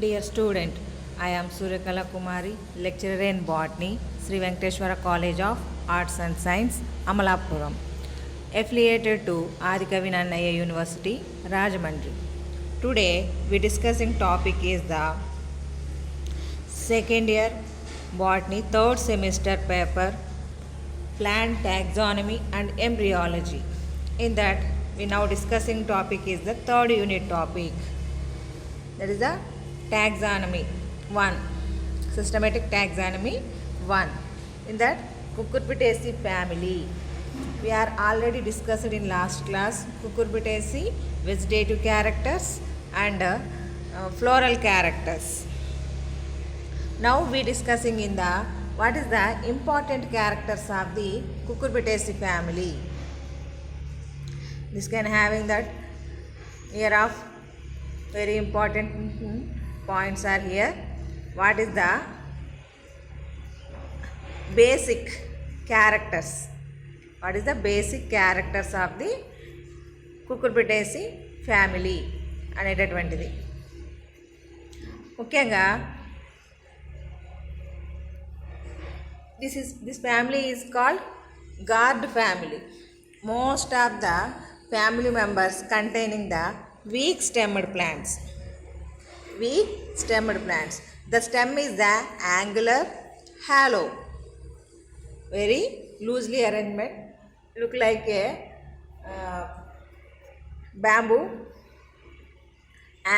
Dear student, I am Suryakala Kumari, lecturer in botany, Sri Venkateshwara College of Arts and Science, Amalapuram, affiliated to Adikavi Nannaya University, Rajahmundry. Today, we discussing topic is the second year botany third semester paper plant taxonomy and embryology. In that, we now discussing topic is the third unit topic, that is the taxonomy 1, systematic taxonomy 1. In that, Cucurbitaceae family, we are already discussed in last class Cucurbitaceae vegetative characters and floral characters. Now we discussing in the what is the important characters of the Cucurbitaceae family. This can having that here of very important points are here. What is the basic characters? What is the basic characters of the Cucurbitaceae family అనేటటువంటిది ముఖ్యంగా this family is called gourd family. Most of the family members containing the weak stemmed plants. Weak stemmed plants. The stem is the angular hollow. Very loosely arrangement. Look like a bamboo.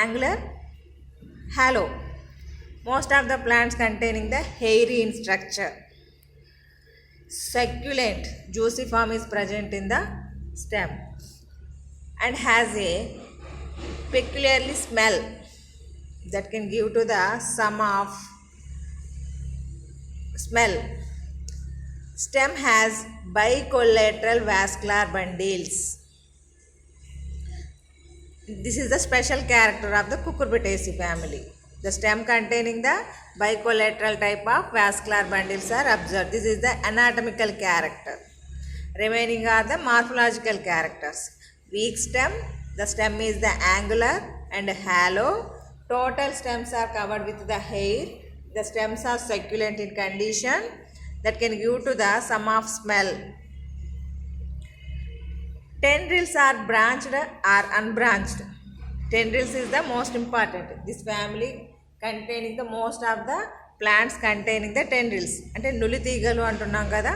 Angular hollow. Most of the plants containing the hairy in structure. Succulent juicy form is present in the stem and has a peculiarly smell that can give to the sum of smell. Stem has bicollateral vascular bundles. This is the special character of the Cucurbitaceae family. The stem containing the bicollateral type of vascular bundles are observed. This is the anatomical character. Remaining are the morphological characters. Weak stem, the stem is the angular and hollow. Total stems are covered with the hair. The stems are succulent in condition that can give to the sum of smell. Tendrils are branched or unbranched. Tendrils is the most important. This family containing the most of the plants containing the tendrils. అంటే నులి తీగలు అంటున్నాం కదా,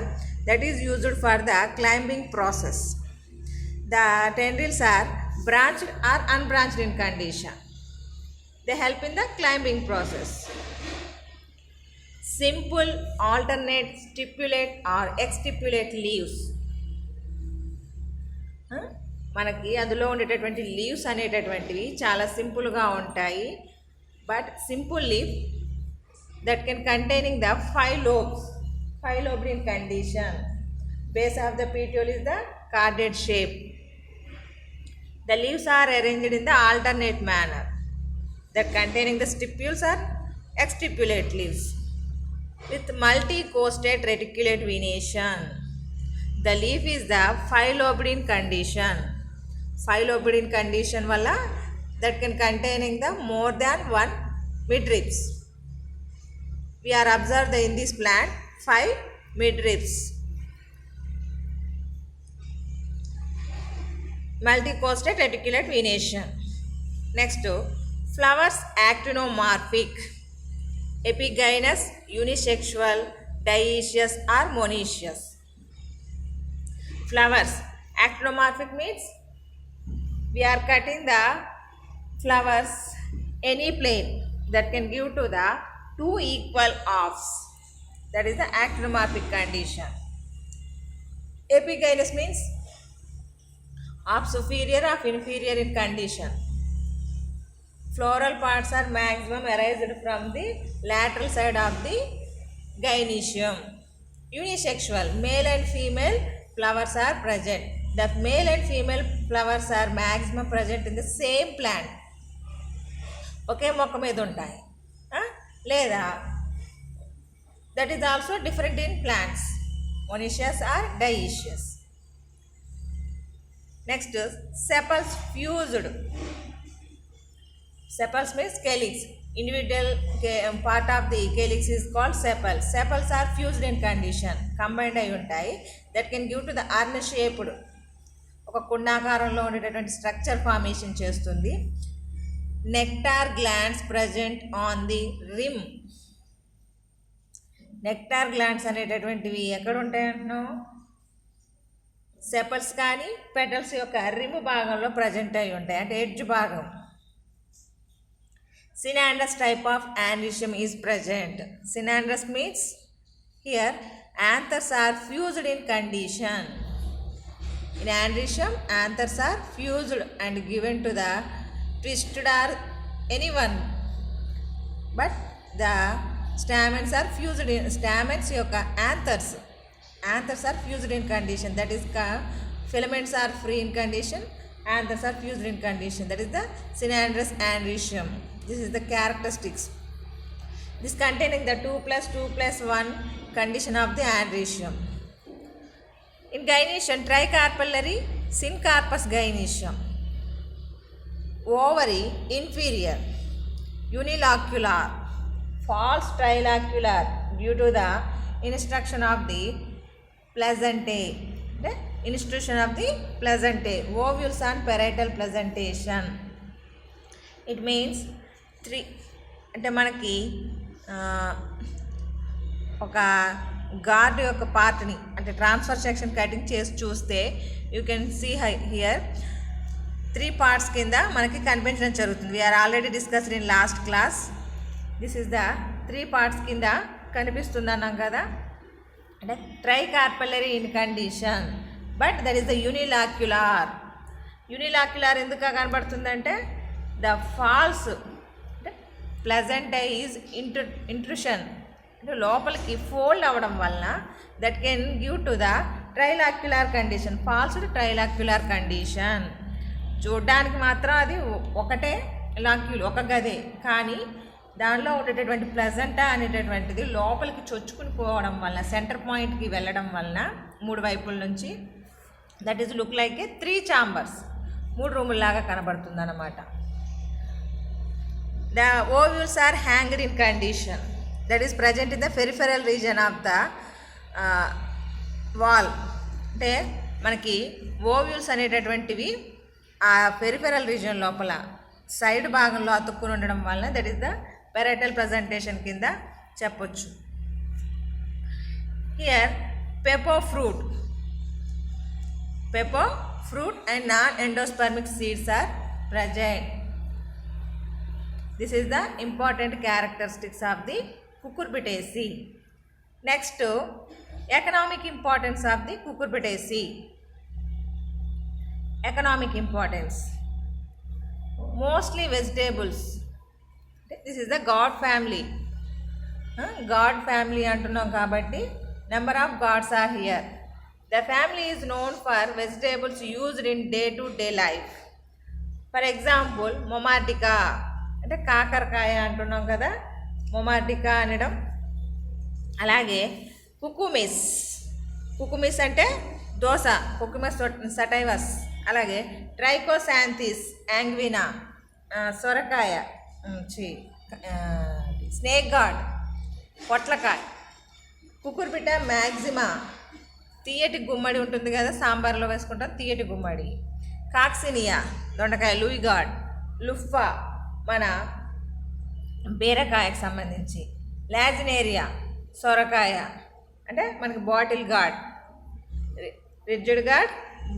that is used for the climbing process. The tendrils are branched or unbranched in condition. They help in the climbing process. Simple alternate stipulate or exstipulate leaves. మనకి అందులో ఉండేటటువంటి leaves అనేటటువంటివి చాలా సింపుల్గా ఉంటాయి. But simple leave that can containing the 5 lobes, 5 lobed in condition. Base of the petiole is the carded shape. The leaves are arranged in the alternate manner that containing the stipules are exstipulate leaves with multi-costate reticulate venation. The leaf is the 5 lobed in condition. 5 lobed in condition valla that can containing the more than one midribs. We are observed in this plant 5 midribs. Multi-costate reticulate venation. Next, flowers actinomorphic, epigynous, unisexual, dioecious or monoecious. Flowers actinomorphic means we are cutting the flowers any plane that can give to the 2 equal halves. That is the actinomorphic condition. Epigynous means half superior, half inferior in condition. Floral parts are maximum arised from the lateral side of the gynoecium. Unisexual, male and female flowers are present. The male and female flowers are maximum present in the same plant. ఒకే మొక్క మీద ఉంటాయి లేదా that is also different in plants, monoecious or dioecious. Next is sepals fused. Sepals means calyx. individual part of the calyx is called sepals. Sepals are fused in condition, combined అయి ఉంటాయి. That can give to the urn shaped, ఒక కుండాకారంలో ఉండేటటువంటి structure formation చేస్తుంది. Nectar glands present on the rim. Nectar glands అనేటటువంటివి ఎక్కడ ఉంటాయి అంటున్నాం? Sepals కానీ పెటల్స్ యొక్క రిమ్ భాగంలో ప్రజెంట్ అయి ఉంటాయి, అంటే ఎడ్జ్ భాగం. Synandrous type of aneryusm is present. Synandrous means here anthers are fused in condition. In aneryusm, anthers are fused and given to the twisted or anyone, but the stamens are fused in, stamens యొక్క anthers are fused in condition, that is filaments are free in condition, anthers are fused in condition, that is the synandrous aneryusm. This is the characteristics. This containing the 2+2+1 condition of the aneryusm. In gynoecium, tricarpellary syncarpous gynoecium. Ovary inferior, unilocular, false trilocular due to the instruction of the placentae. The institution of the placentae. Ovules on parietal placentation. It means 3, అంటే మనకి ఒక gourd యొక్క పార్ట్ని అంటే transfer section cutting చేసి చూస్తే you can see here 3 parts కింద మనకి కనిపించడం జరుగుతుంది. We are already discussed in last class. This is the 3 parts కింద కనిపిస్తుంది అన్నాం కదా. అంటే tricarpellary in condition, but that is the unilocular. Unilocular ఎందుకు కనబడుతుందంటే the false placenta is intrusion, అంటే లోపలికి ఫోల్డ్ అవ్వడం వలన that can give to the trilocular condition, false trilocular condition. చూడ్డానికి మాత్రం అది ఒకటే లాక్యుల్, ఒక గదే, కానీ దానిలో ఉండేటటువంటి ప్లజెంటా అనేటటువంటిది లోపలికి చొచ్చుకుని పోవడం వలన, సెంటర్ పాయింట్కి వెళ్ళడం వలన 3 వైపుల నుంచి that is look like A 3 chambers, 3 రూముల్లాగా కనబడుతుంది అన్నమాట. The ovules are hanged in condition, that is present in the peripheral region of the wall. అంటే మనకి ఓవ్యూల్స్ అనేటటువంటివి ఆ పెరిఫెరల్ రీజియన్ లోపల సైడ్ భాగంలో అతుక్కుని ఉండడం వలన that is the parietal presentation కింద చెప్పొచ్చు. Here pepo fruit and non endospermic seeds are present. This is the important characteristics of the Cucurbitaceae. Next, economic importance of the Cucurbitaceae. Economic importance. Mostly vegetables. This is the God family. God family antunnam kabatti number of gods are here. The family is known for vegetables used in day-to-day life. For example, Momardica, అంటే కాకరకాయ అంటున్నాం కదా, మొమార్డికా అనడం. అలాగే కుకుమిస్ అంటే దోస, కుకుమిస్ సటైవస్. అలాగే ట్రైకోసాంథిస్ యాంగ్వినా, సొరకాయ, snake gourd, పొట్లకాయ. కుకుర్బిటా మ్యాక్సిమా, తీయటి గుమ్మడి ఉంటుంది కదా, సాంబార్లో వేసుకుంటాం తీయటి గుమ్మడి. కాక్సినియా, దొండకాయ, లూయి గార్డ్, లుఫా మన బీరకాయకు సంబంధించి. లాజినేరియా, సొరకాయ అంటే మనకి bottle gourd, ridged gourd,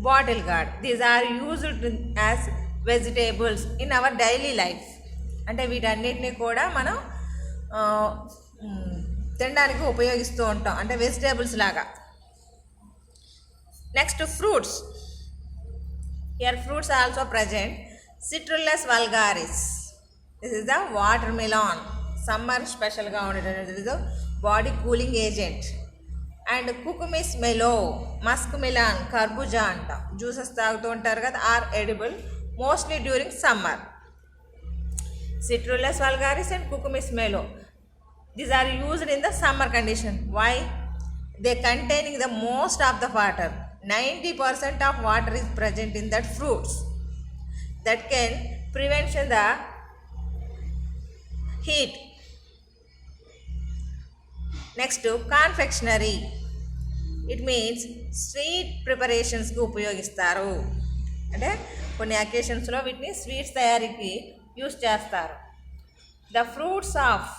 bottle gourd. These are used as vegetables in our daily life. అంటే వీటన్నిటిని కూడా మనం తినడానికి ఉపయోగిస్తూ ఉంటాం, అంటే వెజిటేబుల్స్ లాగా. Next fruits. Here fruits also present. Citrullus vulgaris, this is the watermelon, summer స్పెషల్గా ఉండేటటువంటి body cooling agent. And Cucumis melo, musk melon, కర్బూజా అంటాం, జ్యూసెస్ తాగుతూ ఉంటారు కదా, are edible mostly during summer. Citrullus vulgaris and Cucumis melo, these are used in the summer condition. Why? They containing the most of the water. 90% of water is present in that fruits. That can prevent the heat. Next confectionery, it means sweet ప్రిపరేషన్స్కి ఉపయోగిస్తారు. అంటే కొన్ని అకేషన్స్లో వీటిని sweets తయారీకి use చేస్తారు. The fruits of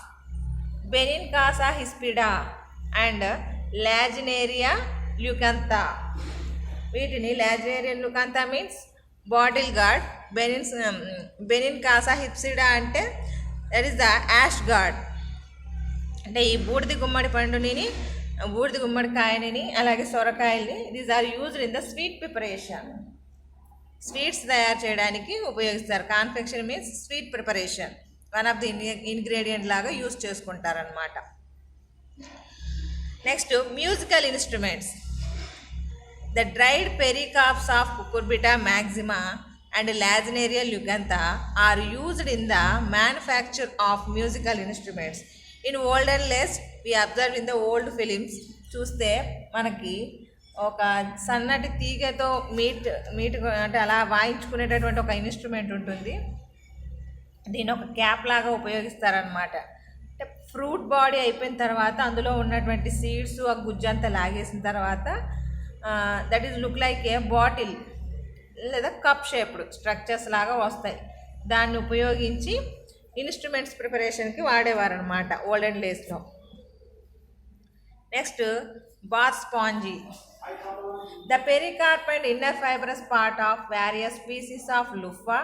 Benincasa hispida and Lagenaria leucantha. వీటిని Lagenaria leucantha means bottle gourd, Benincasa hispida అంటే that is the ash gourd. అంటే ఈ బూడిద గుమ్మడి పండుని, బూడిద గుమ్మడికాయని, అలాగే సొరకాయల్ని, these are used in the sweet preparation. Sweets తయారు చేయడానికి ఉపయోగిస్తారు. Confection means sweet preparation, one of the ingredient లాగా యూజ్ చేసుకుంటారనమాట. Next musical instruments. The dried pericarps of Cucurbita maxima and Lagenaria leucantha are used in the manufacture of musical instruments. In olden days we observe in the old films. చూస్తే మనకి ఒక సన్నటి తీగతో meet అంటే అలా వాయించుకునేటటువంటి ఒక instrument ఉంటుంది. దీన్ని ఒక క్యాప్ లాగా ఉపయోగిస్తారనమాట. అంటే ఫ్రూట్ బాడీ అయిపోయిన తర్వాత అందులో ఉన్నటువంటి సీడ్స్ ఆ గుజ్జంతా లాగేసిన తర్వాత that is look like a bottle లేదా కప్ షేప్డ్ స్ట్రక్చర్స్ లాగా వస్తాయి. దాన్ని ఉపయోగించి ఇన్స్ట్రుమెంట్స్ ప్రిపరేషన్కి వాడేవారనమాట ఓల్డెన్ డేస్లో. Next bath sponge. The pericarp and inner fibrous part of various species of loofah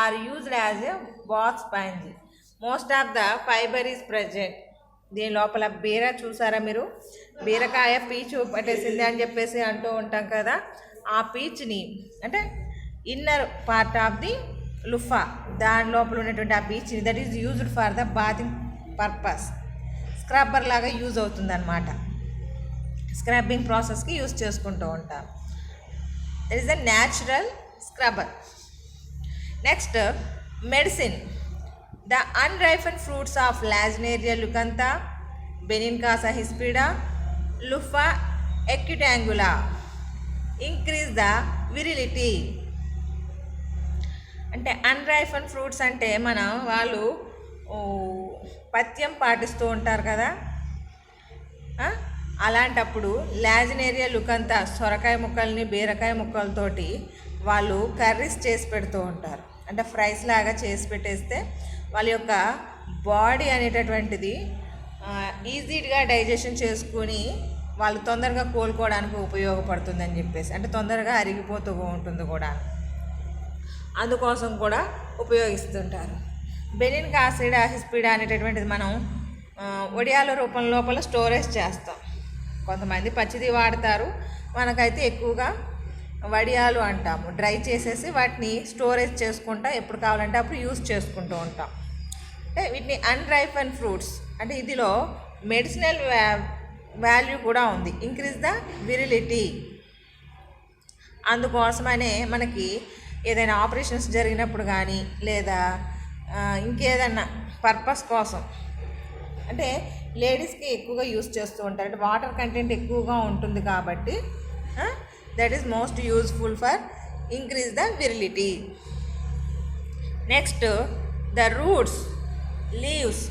are used as a bath sponge. Most of the fiber is present. దీని లోపల బీర చూసారా మీరు, బీరకాయ పీచు పట్టేసింది అని చెప్పేసి అంటూ ఉంటాం కదా, ఆ పీచుని అంటే inner part of the luffa, దాని లోపల ఉన్నటువంటి ఆ పీచుని that is used for the bathing purpose. Scrubber లాగా యూజ్ అవుతుంది అనమాట. స్క్రబ్బింగ్ ప్రాసెస్కి యూజ్ చేసుకుంటూ ఉంటాం. That is the natural scrubber. Next medicine. The unripen fruits of Lagenaria leucantha, Benincasa hispida, Luffa acutangula increase the virility. అంటే unripen fruits అంటే వాళ్ళు పథ్యం పాటిస్తూ ఉంటారు కదా, అలాంటప్పుడు లాజినేరియా లుకంతా సొరకాయ ముక్కల్ని బీరకాయ ముక్కలతోటి వాళ్ళు కర్రీస్ చేసి పెడుతూ ఉంటారు. అంటే ఫ్రైస్ లాగా చేసి పెట్టేస్తే వాళ్ళ యొక్క బాడీ అనేటటువంటిది ఈజీగా డైజెషన్ చేసుకుని వాళ్ళు తొందరగా కోలుకోవడానికి ఉపయోగపడుతుందని చెప్పేసి, అంటే తొందరగా అరిగిపోతూ ఉంటుంది కూడా, అందుకోసం కూడా ఉపయోగిస్తుంటారు. బెనిన్కాసిడా హిస్పిడా అనేటటువంటిది మనం వడియాల రూపం లోపల స్టోరేజ్ చేస్తాం. కొంతమంది పచ్చిది వాడతారు, మనకైతే ఎక్కువగా వడియాలు అంటాము. డ్రై చేసేసి వాటిని స్టోరేజ్ చేసుకుంటా ఎప్పుడు కావాలంటే అప్పుడు యూస్ చేసుకుంటూ ఉంటాం. అంటే వీటిని అన్రైఫన్ ఫ్రూట్స్ అంటే ఇదిలో మెడిసినల్ వాల్యూ కూడా ఉంది, ఇంక్రీజ్ ద విరిలిటీ. అందుకోసమనే మనకి ఏదైనా ఆపరేషన్స్ జరిగినప్పుడు కానీ లేదా ఇంకేదన్నా పర్పస్ కోసం అంటే లేడీస్కి ఎక్కువగా యూస్ చేస్తూ ఉంటారు. అంటే వాటర్ కంటెంట్ ఎక్కువగా ఉంటుంది కాబట్టి that is most useful for increase the virility. Next the roots, leaves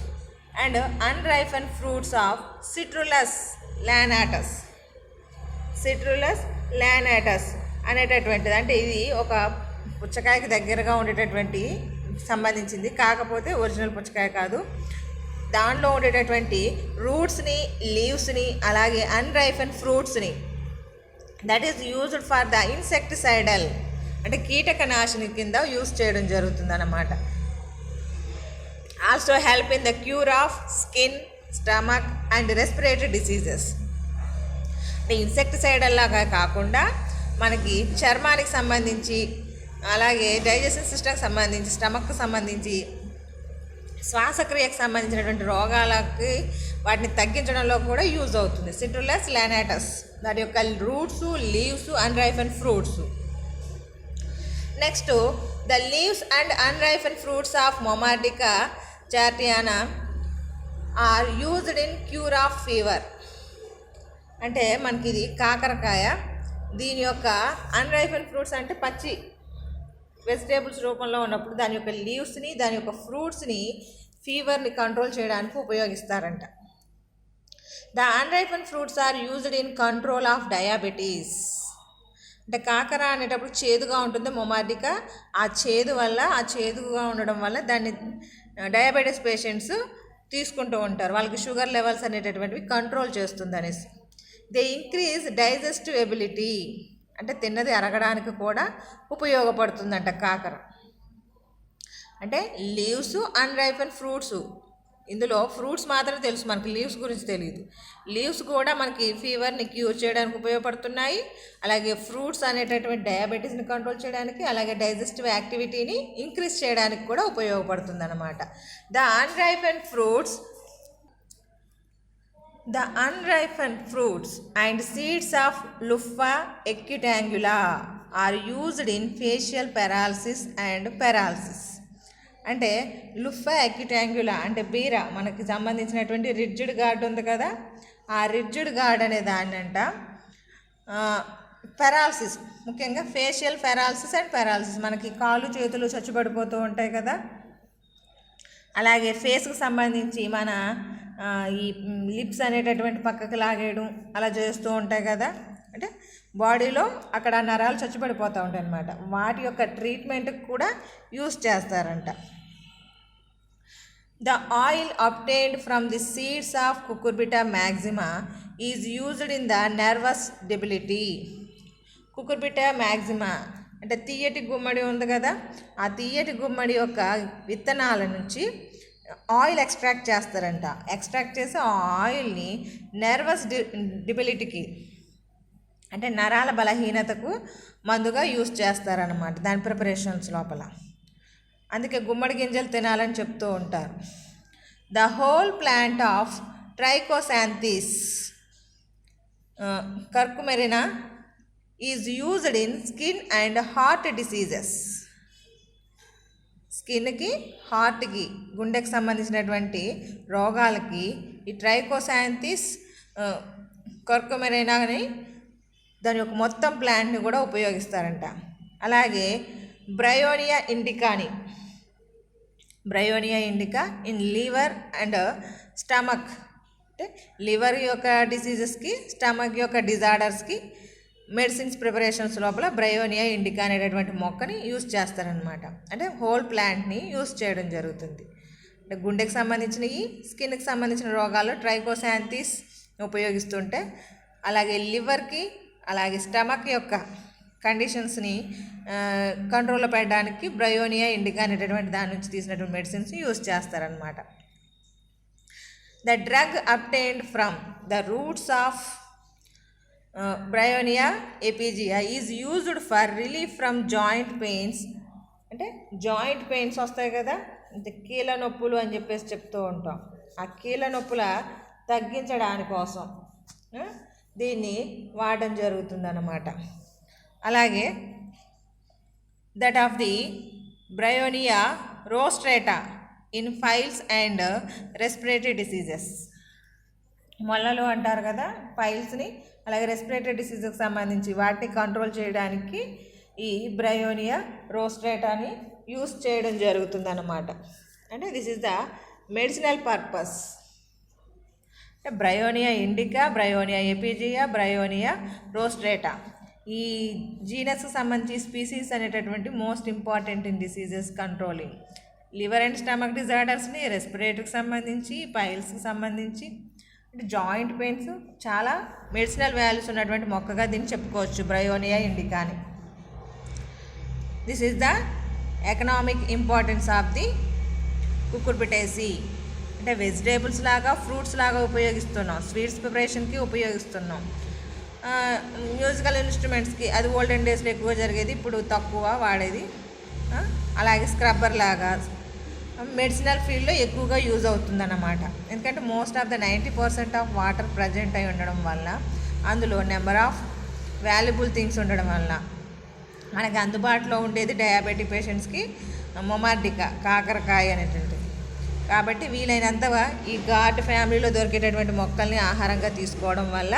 and unripen fruits of Citrullus lanatus. Citrullus lanatus అనేటటువంటిది అంటే ఇది ఒక పుచ్చకాయకి దగ్గరగా ఉండేటటువంటి సంబంధించింది, కాకపోతే ఒరిజినల్ పుచ్చకాయ కాదు. దానిలో ఉండేటటువంటి రూట్స్ని, లీవ్స్ని, అలాగే అన్రైఫన్ ఫ్రూట్స్ని that is used for the insecticidal అంటే కీటకనాశిని కింద యూజ్ చేయడం జరుగుతుందన్నమాట. Also help in the cure of skin, stomach and respiratory diseases. అంటే ఇన్సెక్టిసైడల్ లాగా కాకుండా మనకి చర్మానికి సంబంధించి, అలాగే డైజెషన్ సిస్టమ్కి సంబంధించి, స్టమక్కి సంబంధించి, శ్వాసక్రియకు సంబంధించినటువంటి రోగాలకి వాటిని తగ్గించడంలో కూడా యూజ్ అవుతుంది. సిట్రులస్ లానాటస్ దాని యొక్క roots, leaves, unripen fruits. Next the leaves and unripen fruits of Momordica charantia are used in cure of fever. అంటే మనకి ఇది కాకరకాయ, దీని యొక్క అన్రైఫన్ ఫ్రూట్స్ అంటే పచ్చి వెజిటేబుల్స్ రూపంలో ఉన్నప్పుడు దాని యొక్క లీవ్స్ని, దాని యొక్క ఫ్రూట్స్ని ఫీవర్ని కంట్రోల్ చేయడానికి ఉపయోగిస్తారంట. The unripen fruits are used in control of diabetes. అంటే కాకర అనేటప్పుడు చేదుగా ఉంటుంది మొమార్డికా. ఆ చేదుగా ఉండడం వల్ల దాన్ని డయాబెటీస్ పేషెంట్స్ తీసుకుంటూ ఉంటారు. వాళ్ళకి షుగర్ లెవెల్స్ అనేటటువంటివి కంట్రోల్ చేస్తుంది అనేసి. They increase digestive ability. అంటే తిన్నది అరగడానికి కూడా ఉపయోగపడుతుందంట కాకర. అంటే లీవ్స్ అన్రైపెన్ ఫ్రూట్స్. ఇందులో ఫ్రూట్స్ మాత్రమే తెలుసు మనకి, లీవ్స్ గురించి తెలియదు. లీవ్స్ కూడా మనకి ఫీవర్ని క్యూర్ చేయడానికి ఉపయోగపడుతున్నాయి. అలాగే ఫ్రూట్స్ అనేటటువంటి డయాబెటీస్ని కంట్రోల్ చేయడానికి, అలాగే డైజెస్టివ్ యాక్టివిటీని ఇంక్రీజ్ చేయడానికి కూడా ఉపయోగపడుతుంది అన్నమాట. The అన్రైపెన్ fruits and seeds of Lupha equitangula are used in facial paralysis and paralysis. అంటే లుఫా ఎక్విటాంగులా అంటే బీర మనకి సంబంధించినటువంటి రిడ్జ్డ్ గార్డ్ ఉంది కదా, ఆ రిడ్జ్డ్ గార్డ్ అనే దాన్ని అంట పెరాలసిస్, ముఖ్యంగా ఫేషియల్ పెరాలసిస్ అండ్ పెరాలసిస్. మనకి కాళ్ళు చేతులు చచ్చుబడిపోతూ ఉంటాయి కదా, అలాగే ఫేస్కి సంబంధించి మన ఈ లిప్స్ అనేటటువంటి పక్కకి లాగేయడం అలా చేస్తూ ఉంటాయి కదా, అంటే బాడీలో అక్కడ నరాలు చచ్చుబడిపోతూ ఉంటాయి అన్నమాట. వాటి యొక్క ట్రీట్మెంట్కి కూడా యూస్ చేస్తారంట. The oil obtained from the seeds of Cucurbita maxima is used in the nervous debility. Cucurbita maxima అంటే తీయటి గుమ్మడి ఉంది కదా, ఆ తీయటి గుమ్మడి యొక్క విత్తనాల నుంచి ఆయిల్ ఎక్స్ట్రాక్ట్ చేస్తారంట. ఎక్స్ట్రాక్ట్ చేసి ఆ ఆయిల్ని నర్వస్ డిబిలిటీకి అంటే నరాల బలహీనతకు మందుగా యూస్ చేస్తారన్నమాట దాని ప్రిపరేషన్స్ లోపల. అందుకే గుమ్మడి గింజలు తినాలని చెప్తూ ఉంటారు. The whole plant of Trichosanthes cucumerina is used in skin and heart diseases. స్కిన్కి, హార్ట్కి, గుండెకి సంబంధించినటువంటి రోగాలకి ఈ ట్రైకోసాంథిస్ కర్కుమెరినాని దాని యొక్క మొత్తం ప్లాంట్ని కూడా ఉపయోగిస్తారంట. అలాగే Bryonia indica in liver and stomach, అంటే లివర్ యొక్క డిసీజెస్కి, స్టమక్ యొక్క డిజార్డర్స్కి మెడిసిన్స్ ప్రిపరేషన్స్ లోపల బ్రయోనియా ఇండికా అనేటటువంటి మొక్కని యూస్ చేస్తారనమాట. అంటే హోల్ ప్లాంట్ని యూస్ చేయడం జరుగుతుంది. అంటే గుండెకి సంబంధించినవి, స్కిన్కి సంబంధించిన రోగాల్లో ట్రైకోసాంథిస్ ఉపయోగిస్తుంటే, అలాగే లివర్కి, అలాగే స్టమక్ యొక్క కండిషన్స్ని కంట్రోల్లో పెట్టడానికి బ్రయోనియా ఇండికా అనేటటువంటి దాని నుంచి తీసినటువంటి మెడిసిన్స్ యూస్ చేస్తారనమాట. The drug obtained from the roots of Bryonia epigaea is used for relief from joint pains. అంటే జాయింట్ పెయిన్స్ వస్తాయి కదా, అంటే కీళ్ళ నొప్పులు అని చెప్పేసి చెప్తూ ఉంటాం. ఆ కీళ్ళ నొప్పుల తగ్గించడాని కోసం దీన్ని వాడడం జరుగుతుందన్నమాట. అలాగే that of the Bryonia rostrata in piles and respiratory diseases. మొల్లలు అంటారు కదా ఫైల్స్ని, అలాగే రెస్పిరేటరీ డిసీజెస్కి సంబంధించి వాటిని కంట్రోల్ చేయడానికి ఈ బ్రయోనియా రోస్ట్రేటాని యూస్ చేయడం జరుగుతుందన్నమాట. అంటే this is the medicinal purpose. అంటే Bryonia indica, Bryonia epigaea, Bryonia rostrata ఈ జీనస్కి సంబంధించి స్పీసీస్ అనేటటువంటి most important in diseases controlling. Liver and stomach డిజార్డర్స్ని, రెస్పిరేటరీకి సంబంధించి, పైల్స్కి సంబంధించి, అంటే జాయింట్ పెయిన్స్ చాలా మెడిసినల్ వాల్యూస్ ఉన్నటువంటి మొక్కగా దీన్ని చెప్పుకోవచ్చు బ్రయోనియా ఇండికాని. This is the economic importance of the Cucurbitaceae. అంటే వెజిటేబుల్స్ లాగా, ఫ్రూట్స్ లాగా ఉపయోగిస్తున్నాం, స్వీట్స్ ప్రిపరేషన్కి ఉపయోగిస్తున్నాం, మ్యూజికల్ ఇన్స్ట్రుమెంట్స్కి, అది ఓల్డెన్ డేస్లో ఎక్కువ జరిగేది, ఇప్పుడు తక్కువ వాడేది. అలాగే స్క్రబ్బర్ లాగా మెడిసినల్ ఫీల్డ్లో ఎక్కువగా యూజ్ అవుతుందన్నమాట. ఎందుకంటే most of the 90% of water present అయి ఉండడం వల్ల, అందులో నెంబర్ ఆఫ్ వాల్యుబుల్ థింగ్స్ ఉండడం వల్ల మనకి అందుబాటులో ఉండేది డయాబెటిక్ పేషెంట్స్కి మొమార్డికా, కాకరకాయ అనేటువంటిది. కాబట్టి వీలైనంత ఈ గార్డ్ ఫ్యామిలీలో దొరికేటటువంటి మొక్కల్ని ఆహారంగా తీసుకోవడం వల్ల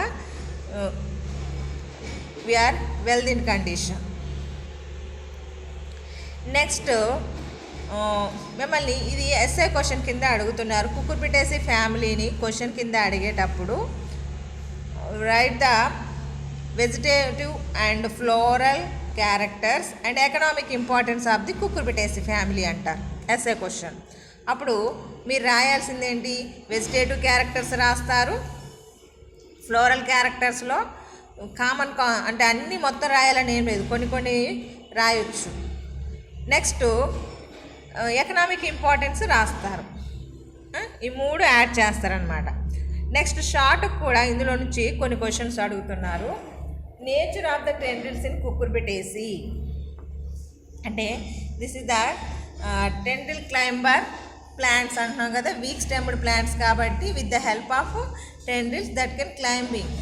we are wealth in condition. Next మిమ్మల్ని ఇది ఎస్ఏ క్వశ్చన్ కింద అడుగుతున్నారు. కుకుర్బిటేసి ఫ్యామిలీని క్వశ్చన్ కింద అడిగేటప్పుడు write the vegetative and floral characters and economic importance of the Cucurbitaceae family అంటారు ఎస్ఏ క్వశ్చన్. అప్పుడు మీరు రాయాల్సింది ఏంటి? వెజిటేటివ్ క్యారెక్టర్స్ రాస్తారు. ఫ్లోరల్ క్యారెక్టర్స్లో కామన్ అంటే అన్నీ మొత్తం రాయాలని ఏం లేదు, కొన్ని కొన్ని రాయొచ్చు. నెక్స్ట్ ఎకనామిక్ ఇంపార్టెన్స్ రాస్తారు. ఈ 3 యాడ్ చేస్తారనమాట. నెక్స్ట్ షార్ట్ కూడా ఇందులో నుంచి కొన్ని క్వశ్చన్స్ అడుగుతున్నారు. Nature of the tendrils in Cucurbitaceae అంటే this is the tendril climber plants అంటున్నాం కదా, వీక్ స్టెమ్డ్ ప్లాంట్స్ కాబట్టి with the help of tendrils that can climbing.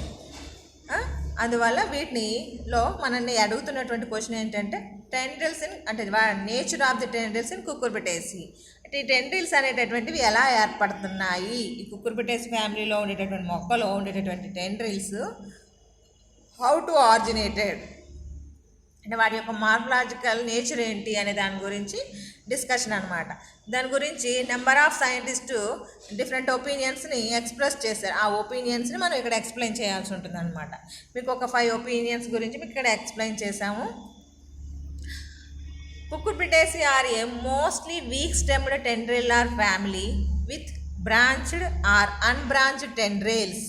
అందువల్ల వీటినిలో మనల్ని అడుగుతున్నటువంటి క్వశ్చన్ ఏంటంటే టెండ్రిల్స్ ఇన్ అంటే nature of the tendrils in Cucurbitaceae అంటే ఈ టెండ్రిల్స్ అనేటటువంటివి ఎలా ఏర్పడుతున్నాయి, ఈ కుకుర్బిటేసి ఫ్యామిలీలో ఉండేటటువంటి మొక్కలో ఉండేటటువంటి టెండ్రిల్స్ హౌ టు ఆరిజినేటెడ్ అంటే వాటి యొక్క మార్ఫలాజికల్ నేచర్ ఏంటి అనే దాని గురించి డిస్కషన్ అనమాట. దాని గురించి నెంబర్ ఆఫ్ సైంటిస్టు డిఫరెంట్ ఒపీనియన్స్ని ఎక్స్ప్రెస్ చేశారు. ఆ ఒపీనియన్స్ని మనం ఇక్కడ ఎక్స్ప్లెయిన్ చేయాల్సి ఉంటుంది అనమాట. మీకు ఒక 5 ఒపీనియన్స్ గురించి మీకు ఇక్కడ ఎక్స్ప్లెయిన్ చేశాము. Cucurbitaceae are a mostly weak stemmed tendril family with branched or unbranched tendrils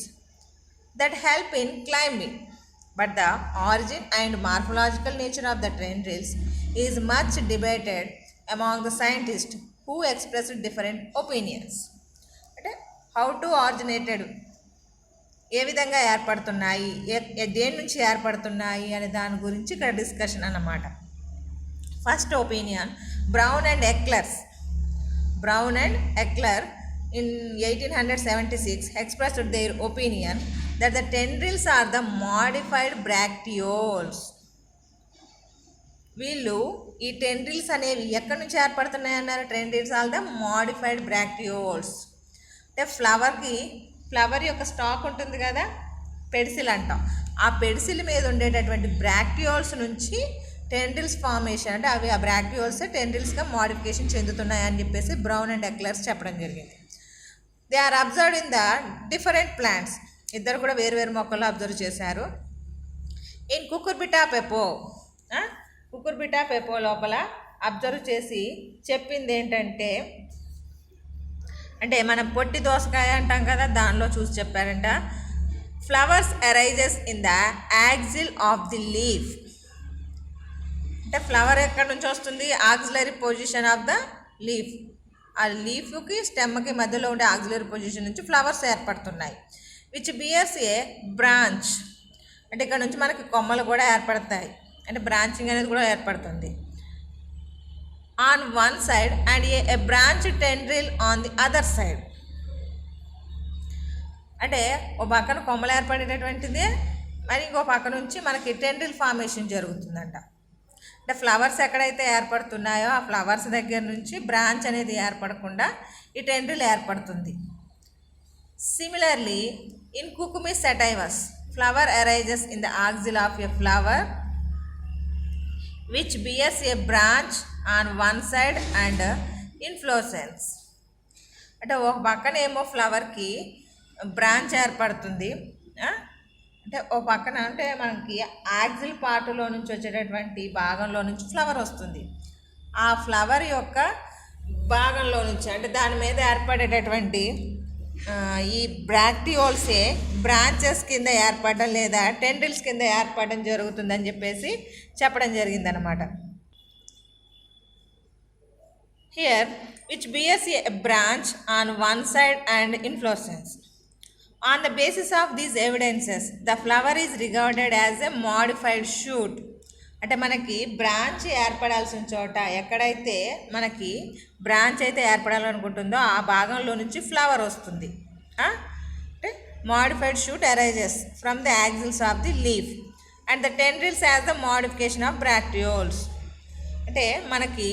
that help in climbing. But the origin and morphological nature of the tendrils is much debated among the scientists who expressed different opinions. అంటే how to originated ఏ విధంగా ఏర్పడుతున్నాయి, దేని నుంచి ఏర్పడుతున్నాయి అనే దాని గురించి ఇక్కడ డిస్కషన్ అన్నమాట. First opinion Brown and Eichler in 1876 expressed their opinion that the tendrils are the modified bracteoles. వీళ్ళు ఈ టెండ్రిల్స్ అనేవి ఎక్కడి నుంచి ఏర్పడుతున్నాయి అన్నారు? Tendrils are the modified bracteoles. అంటే ఫ్లవర్ యొక్క స్టాక్ ఉంటుంది కదా, పెడిసిల్ అంటాం. ఆ పెడిసిల్ మీద ఉండేటటువంటి బ్రాక్టియోల్స్ నుంచి టెండ్రిల్స్ ఫార్మేషన్ అంటే అవి ఆ బ్రాక్టియోల్స్ టెండ్రిల్స్గా మోడిఫికేషన్ చెందుతున్నాయి అని చెప్పేసి బ్రౌన్ అండ్ ఎక్లర్స్ చెప్పడం జరిగింది. They are observed in the different plants. ఇద్దరు కూడా వేరు మొక్కలు అబ్జర్వ్ చేశారు. ఇన్ కుకుర్బిటా పెపో లోపల అబ్జర్వ్ చేసి చెప్పింది ఏంటంటే అంటే మనం పొట్టి దోసకాయ అంటాం కదా, దానిలో చూసి చెప్పారంట. Flowers arises in the axil of the leaf. అంటే ఫ్లవర్ ఎక్కడి నుంచి వస్తుంది? Axillary position of the leaf. ఆ లీఫ్కి స్టెమ్కి మధ్యలో ఉండే ఆక్సిలరీ పొజిషన్ నుంచి ఫ్లవర్స్ ఏర్పడుతున్నాయి. విచ్ బియర్స్ ఏ బ్రాంచ్ అంటే ఇక్కడ నుంచి మనకి కొమ్మలు కూడా ఏర్పడతాయి, అంటే బ్రాంచింగ్ అనేది కూడా ఏర్పడుతుంది. On one side and A branch tendril on the other side. అంటే ఓ పక్కన కొమ్మలు ఏర్పడేటటువంటిది, మరి ఇంకో పక్క నుంచి మనకి టెండ్రిల్ ఫార్మేషన్ జరుగుతుందంట. అంటే ఫ్లవర్స్ ఎక్కడైతే ఏర్పడుతున్నాయో ఆ ఫ్లవర్స్ దగ్గర నుంచి బ్రాంచ్ అనేది ఏర్పడకుండా ఈ టెండ్రిల్ ఏర్పడుతుంది. Similarly in Cucumis sativus flower arises in the axil of a flower which bears a branch on one side and inflorescence. అంటే ఒక పక్కనేమో ఫ్లవర్కి బ్రాంచ్ ఏర్పడుతుంది, అంటే ఓ పక్కన అంటే మనకి యాక్సిల్ పార్టులో నుంచి వచ్చేటటువంటి భాగంలో నుంచి ఫ్లవర్ వస్తుంది. ఆ ఫ్లవర్ యొక్క భాగంలో నుంచి అంటే దాని మీద ఏర్పడేటటువంటి ఈ బ్రాక్టియోల్సే బ్రాంచెస్ కింద ఏర్పడడం లేదా టెండ్రిల్స్ కింద ఏర్పడడం జరుగుతుందని చెప్పేసి చెప్పడం జరిగిందనమాట. Here which bears a branch on one side and inflorescence. On the basis of these evidences, the flower is regarded as a modified shoot. అంటే మనకి బ్రాంచ్ ఏర్పడాల్సిన చోట ఎక్కడైతే మనకి బ్రాంచ్ అయితే ఏర్పడాలనుకుంటుందో ఆ భాగంలో నుంచి ఫ్లవర్ వస్తుంది. అంటే modified shoot arises from the axils of the leaf and the tendrils as the modification of bracteoles. అంటే మనకి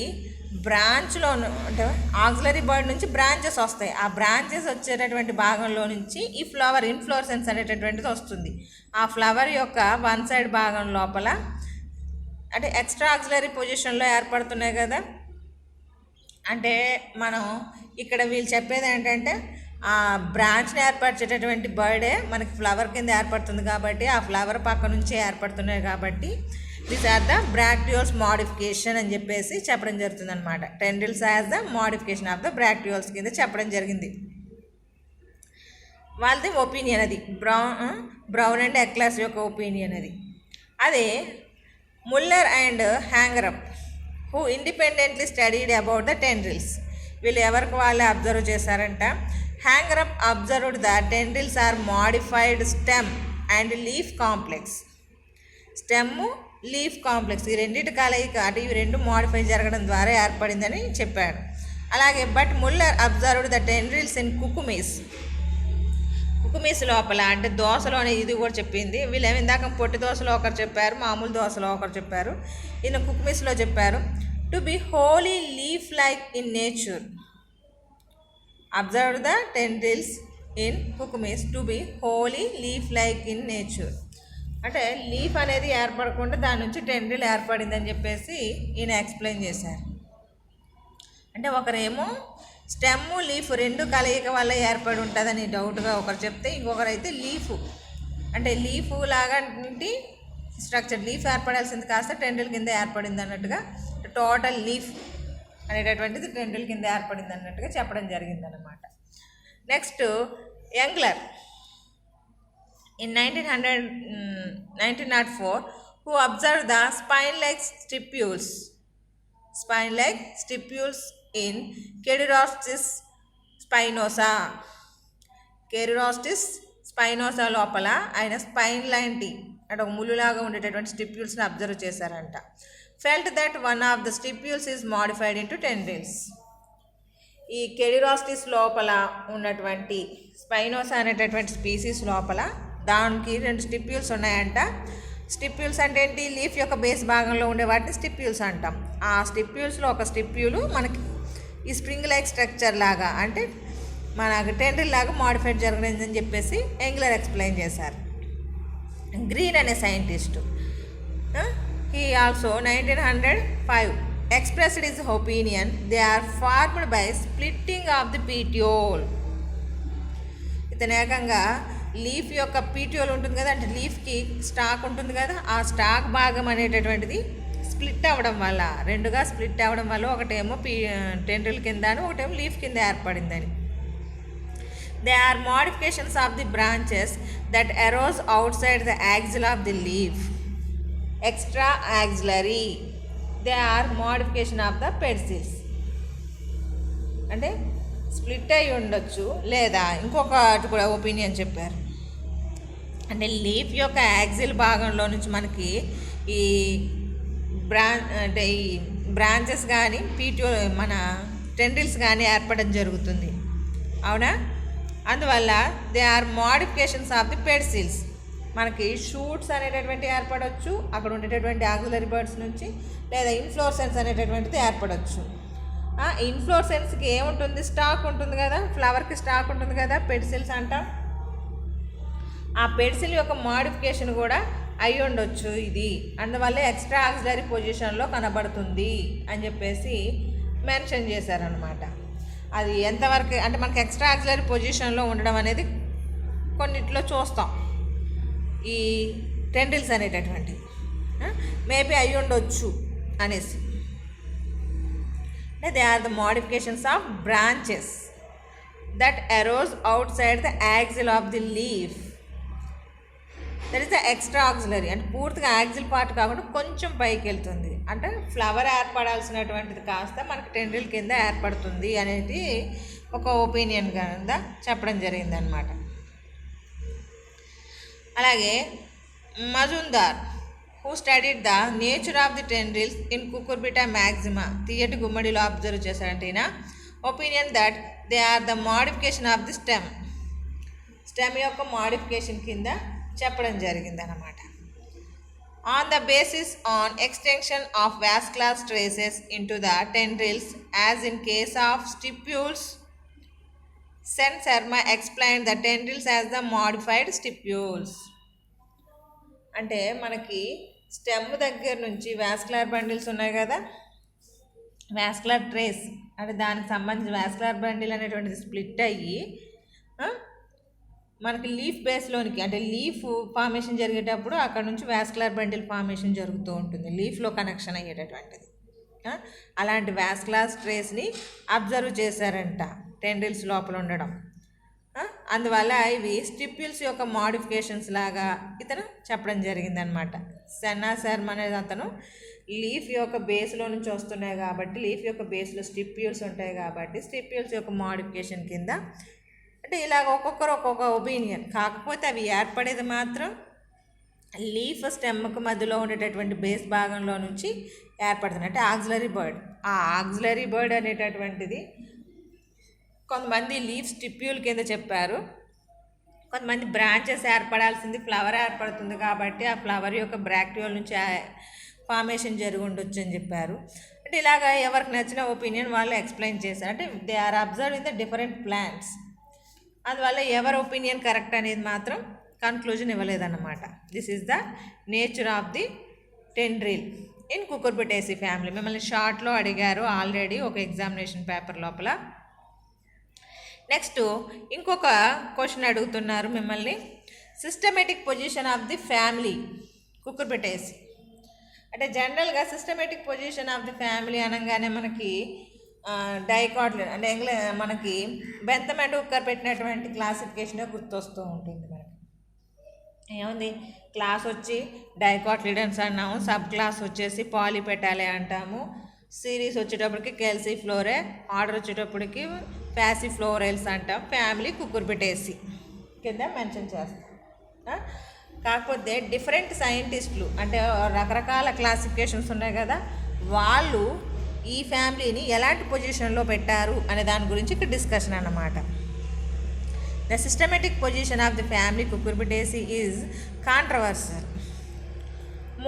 బ్రాంచ్లో అంటే ఆక్సిలరీ బర్డ్ నుంచి బ్రాంచెస్ వస్తాయి. ఆ బ్రాంచెస్ వచ్చేటటువంటి భాగంలో నుంచి ఈ ఫ్లవర్ ఇన్ఫ్లోరెసెన్స్ అనేటటువంటిది వస్తుంది. ఆ ఫ్లవర్ యొక్క వన్ సైడ్ భాగం లోపల అంటే ఎక్స్ట్రా ఆక్సిలరీ పొజిషన్లో ఏర్పడుతున్నాయి కదా, అంటే మనం ఇక్కడ వీళ్ళు చెప్పేది ఏంటంటే ఆ బ్రాంచ్ని ఏర్పరిచేటటువంటి బర్డే మనకి ఫ్లవర్ కింద ఏర్పడుతుంది కాబట్టి ఆ ఫ్లవర్ పక్క నుంచే ఏర్పడుతున్నాయి కాబట్టి these are the bracteoles modification అని చెప్పేసి చెప్పడం జరుగుతుంది అనమాట. Tendrils as the modification of the bracteoles కింద చెప్పడం జరిగింది. వాళ్ళది ఒపీనియన్, అది బ్రౌన్ అండ్ ఎక్లాస్ యొక్క ఒపీనియన్ అది. అదే Muller and Hangarup who independently studied about the tendrils, వీళ్ళు ఎవరికి వాళ్ళే అబ్జర్వ్ చేశారంట. Hangarup observed the tendrils are modified stem and leaf complex. Stem, leaf complex ఈ రెండింటి కలయిక, అంటే ఇవి రెండు మోడిఫై జరగడం ద్వారా ఏర్పడిందని చెప్పాడు. అలాగే but Muller observed the tendrils in Cucumis, Cucumis లోపల అంటే దోశలోనే ఇది కూడా చెప్పింది. వీళ్ళు ఏమి ఇందాక పొట్టి దోశలో ఒకరు చెప్పారు, మామూలు దోశలో ఒకరు చెప్పారు, ఈయన కుకుమీస్లో చెప్పారు. To be wholly leaf like in nature, observe the tendrils in Cucumis to be wholly leaf like in nature. అంటే లీఫ్ అనేది ఏర్పడకుండా దాని నుంచి టెండ్రిల్ ఏర్పడిందని చెప్పేసి ఈయన ఎక్స్ప్లెయిన్ చేశారు. అంటే ఒకరేమో స్టెమ్, లీఫ్ రెండు కలయిక వల్ల ఏర్పడి ఉంటుందని డౌట్గా ఒకరు చెప్తే, ఇంకొకరైతే లీఫ్ అంటే లీఫ్ లాగా స్ట్రక్చర్, లీఫ్ ఏర్పడాల్సింది కాస్త టెండ్రిల్ కింద ఏర్పడింది అన్నట్టుగా, టోటల్ లీఫ్ అనేటటువంటిది టెండ్రిల్ కింద ఏర్పడింది అన్నట్టుగా చెప్పడం జరిగిందనమాట. Next Engler in 1904 who observed the spine-like stipules in Cheirodistis spinosa. Cheirodistis spinosa లోపల ఆయన స్పైన్ లాంటి అంటే ఒక ముళ్ళులాగా ఉండేటటువంటి స్టిప్యూల్స్ని అబ్జర్వ్ చేశారంట. Felt that one of the stipules is modified into tendrils. ఈ కెడిరాస్టిస్ లోపల ఉన్నటువంటి స్పైనోసా అనేటటువంటి స్పీసీస్ లోపల దానికి రెండు స్టిప్యూల్స్ ఉన్నాయంట. స్టిప్యూల్స్ అంటే ఏంటి, లీఫ్ యొక్క బేస్ భాగంలో ఉండే వాటిని స్టిప్యూల్స్ అంటాం. ఆ స్టిప్యూల్స్లో ఒక స్టిప్యూలు మనకి ఈ స్ప్రింగ్ లైక్ స్ట్రక్చర్ లాగా అంటే మనకు టెండ్రిల్ లాగా మోడిఫైడ్ జరగలేదని చెప్పేసి యంగ్లర్ ఎక్స్ప్లెయిన్ చేశారు. గ్రీన్ అనే scientist he also 1905 expressed his opinion they are formed by splitting of the petiole. ఇతను ఏకంగా లీఫ్ యొక్క పీటియోల్ ఉంటుంది కదా, అంటే లీఫ్కి స్టాక్ ఉంటుంది కదా, ఆ స్టాక్ భాగం అనేటటువంటిది స్ప్లిట్ అవ్వడం వల్ల, రెండుగా స్ప్లిట్ అవ్వడం వల్ల ఒకటేమో టెండ్రిల్ కింద అని ఒకటేమో లీఫ్ కింద ఏర్పడిందని. They are modifications of the branches that arose outside the axil of the leaf, extra axillary. They are modification of the pedicels. అంటే స్ప్లిట్ అయి ఉండొచ్చు, లేదా ఇంకొకటి కూడా ఒపీనియన్ చెప్పారు. అంటే లీఫ్ యొక్క యాక్సిల్ భాగంలో నుంచి మనకి ఈ అంటే ఈ బ్రాంచెస్ కానీ మన టెండ్రిల్స్ కానీ ఏర్పడడం జరుగుతుంది, అవునా? అందువల్ల they are modifications of the pedicels. మనకి షూట్స్ అనేటటువంటి ఏర్పడవచ్చు అక్కడ ఉండేటటువంటి ఆక్సిలరీ బర్డ్స్ నుంచి, లేదా ఇన్ఫ్లోరెసెన్స్ అనేటటువంటిది ఏర్పడవచ్చు. ఇన్ఫ్లోరెసెన్స్కి ఏముంటుంది, స్టాక్ ఉంటుంది కదా, ఫ్లవర్కి స్టాక్ ఉంటుంది కదా, పెడిసిల్స్ అంటాం. ఆ పెడిసిల్ యొక్క మోడిఫికేషన్ కూడా అయి ఉండొచ్చు ఇది, అందువల్ల ఎక్స్ట్రా ఆక్సిలరీ పొజిషన్లో కనబడుతుంది అని చెప్పేసి మెన్షన్ చేశారనమాట. అది ఎంతవరకు అంటే మనకి ఎక్స్ట్రా ఆక్సిలరీ పొజిషన్లో ఉండడం అనేది కొన్నిట్లో చూస్తాం ఈ టెండ్రిల్స్ అనేటటువంటివి, మేబీ అయి ఉండొచ్చు అనేసి. They are the modifications of branches that arose outside the axil of the leaf. That is the extra axillary, అంటే పూర్తిగా యాక్సిల్ పార్ట్ కాకుండా కొంచెం పైకి వెళ్తుంది, అంటే ఫ్లవర్ ఏర్పడాల్సినటువంటిది కాస్త మనకి టెండ్రిల్ కింద ఏర్పడుతుంది అనేది ఒక ఒపీనియన్ కింద చెప్పడం జరిగిందనమాట. అలాగే Majumdar who studied the nature of the tendrils in Cucurbita maxima, తీయటి గుమ్మడిలో అబ్జర్వ్ చేశారంటే opinion that they are the modification of the stem. Stem యొక్క మోడిఫికేషన్ కింద చెప్పడం జరిగిందనమాట. On the basis on extension of vascular traces into the tendrils as in case of stipules, Sen Sharma explain the tendrils as the modified stipules. అంటే మనకి stem దగ్గర నుంచి vascular bundles ఉన్నాయి కదా, వాస్కులర్ ట్రేస్ అంటే దానికి సంబంధించి వాస్కులర్ బండిల్ అనేటువంటిది స్ప్లిట్ అయ్యి మనకి లీఫ్ బేస్లోనికి అంటే లీఫ్ ఫార్మేషన్ జరిగేటప్పుడు అక్కడ నుంచి వాస్కులర్ బండిల్ ఫార్మేషన్ జరుగుతూ ఉంటుంది, లీఫ్లో కనెక్షన్ అయ్యేటటువంటిది. అలాంటి వాస్కులర్ ట్రేస్ని అబ్జర్వ్ చేశారంట టెండ్రిల్స్ లోపల ఉండడం. అందువల్ల ఇవి స్టిప్యూల్స్ యొక్క మోడిఫికేషన్స్ లాగా ఇతను చెప్పడం జరిగిందనమాట. సెన్నా శర్మ అనేది అతను లీఫ్ యొక్క బేస్లో నుంచి వస్తున్నాయి కాబట్టి, లీఫ్ యొక్క బేస్లో స్టిప్యూల్స్ ఉంటాయి కాబట్టి స్టిప్యూల్స్ యొక్క మోడిఫికేషన్ కింద అంటే ఇలాగ ఒక్కొక్కరు ఒక్కొక్క ఒపీనియన్. కాకపోతే అవి ఏర్పడేది మాత్రం లీఫ్ స్టెమ్కి మధ్యలో ఉండేటటువంటి బేస్ భాగంలో నుంచి ఏర్పడుతుంది, అంటే ఆక్సిలరీ బర్డ్. ఆ ఆక్సిలరీ బర్డ్ అనేటటువంటిది కొంతమంది లీఫ్ స్టిప్యూల్ కింద చెప్పారు, కొంతమంది బ్రాంచెస్ ఏర్పడాల్సింది ఫ్లవర్ ఏర్పడుతుంది కాబట్టి ఆ ఫ్లవర్ యొక్క బ్రాక్టియోల్ నుంచి ఫార్మేషన్ జరిగి ఉండొచ్చు అని చెప్పారు. అంటే ఇలాగ ఎవరికి నచ్చిన ఒపీనియన్ వాళ్ళు ఎక్స్ప్లెయిన్ చేశారు. అంటే they are observe in the different plants. అందువల్ల ఎవరి ఒపీనియన్ కరెక్ట్ అనేది మాత్రం కన్క్లూజన్ ఇవ్వలేదన్నమాట. This is the nature of the tendril in Cucurbitaceae family. మిమ్మల్ని షార్ట్లో అడిగారు ఆల్రెడీ ఒక ఎగ్జామినేషన్ పేపర్ లోపల. నెక్స్ట్ ఇంకొక క్వశ్చన్ అడుగుతున్నారు మిమ్మల్ని, systematic position of the family Cucurbitaceae. అంటే జనరల్గా systematic position of the family అనగానే మనకి డైకాట్లిన్ అంటే మనకి బెంథమ్ అండ్ హుక్కర్ పెట్టినటువంటి క్లాసిఫికేషనే గుర్తొస్తూ ఉంటుంది మనకి. ఏముంది, క్లాస్ వచ్చి డైకాట్లిడన్స్ అన్నాము, సబ్ క్లాస్ వచ్చేసి పాలిపెటాలే అంటాము, సిరీస్ వచ్చేటప్పటికి కెల్సిఫ్లోరే, ఆర్డర్ వచ్చేటప్పటికి ప్యాసిఫ్లోరైల్స్ అంటాం, ఫ్యామిలీ కుకుర్బిటేసి కింద మెన్షన్ చేస్తాం. కాకపోతే డిఫరెంట్ సైంటిస్టులు అంటే రకరకాల క్లాసిఫికేషన్స్ ఉన్నాయి కదా, వాళ్ళు ఈ ఫ్యామిలీని ఎలాంటి పొజిషన్లో పెట్టారు అనే దాని గురించి ఇక్కడ డిస్కషన్ అన్నమాట. The systematic position of the family Cucurbitaceae is controversial.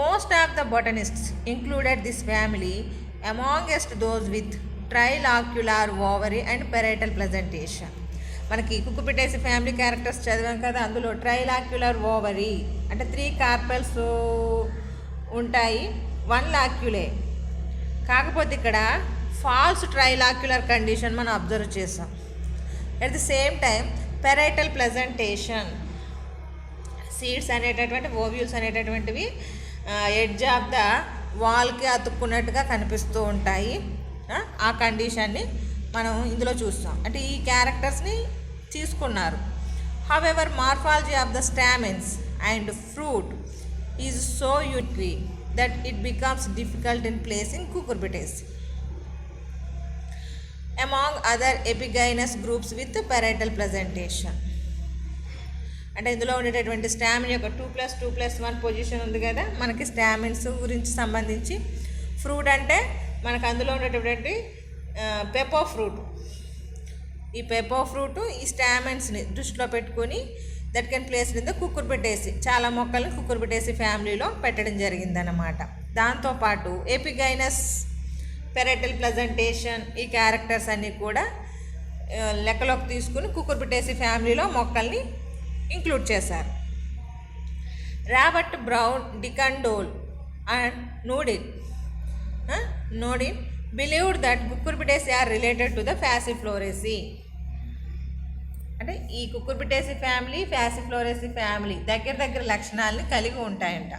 Most of the botanists included this family amongst those with trilocular ovary and parietal presentation. మనకి కుకుర్బిటేసి ఫ్యామిలీ క్యారెక్టర్స్ చదివాం కదా, అందులో ట్రైలాక్యులర్ ఓవరీ అంటే 3 కార్పెల్స్ ఉంటాయి, 1 లాక్యులే. కాకపోతే ఇక్కడ ఫాల్స్ ట్రైలాక్యులర్ కండిషన్ మనం observe చేసాం. At the same time parietal presentation, seeds అనేటటువంటి ఓవ్యూల్స్ అనేటటువంటివి ఎడ్జ్ ఆఫ్ ద వాల్కి అతుక్కున్నట్టుగా కనిపిస్తూ ఉంటాయి. ఆ కండిషన్ని మనం ఇందులో చూస్తాం. అంటే ఈ క్యారెక్టర్స్ని తీసుకున్నారు. However morphology of the stamens and fruit is so unique that it becomes difficult in placing Cucurbitaceae among other epigynous groups with parietal presentation. అంటే ఇందులో ఉండేటటువంటి స్టామిన్ యొక్క 2+2+1 పొజిషన్ ఉంది కదా, మనకి స్టామిన్స్ గురించి సంబంధించి. ఫ్రూట్ అంటే మనకు అందులో ఉండేటటువంటి పెపో ఫ్రూట్, ఈ పెపో ఫ్రూట్ ఈ స్టామిన్స్ని దృష్టిలో పెట్టుకొని that can place in the Cucurbitaceae, చాలా మొక్కలను కుకుర్బిటేసి ఫ్యామిలీలో పెట్టడం జరిగిందన్నమాట. దాంతోపాటు ఎపిగైనస్, పెరైటల్ ప్రెజెంటేషన్ ఈ క్యారెక్టర్స్ అన్నీ కూడా లెక్కలోకి తీసుకుని కుకుర్బిటేసి ఫ్యామిలీలో మొక్కల్ని ఇంక్లూడ్ చేశారు. Robert Brown, de Candolle and Naudin believed that Cucurbitaceae are related to the Passifloraceae. అంటే ఈ కుకుర్బిటేసి ఫ్యామిలీ, ఫ్యాసిఫ్లోరేసి ఫ్యామిలీ దగ్గర లక్షణాలని కలిగి ఉంటాయంట.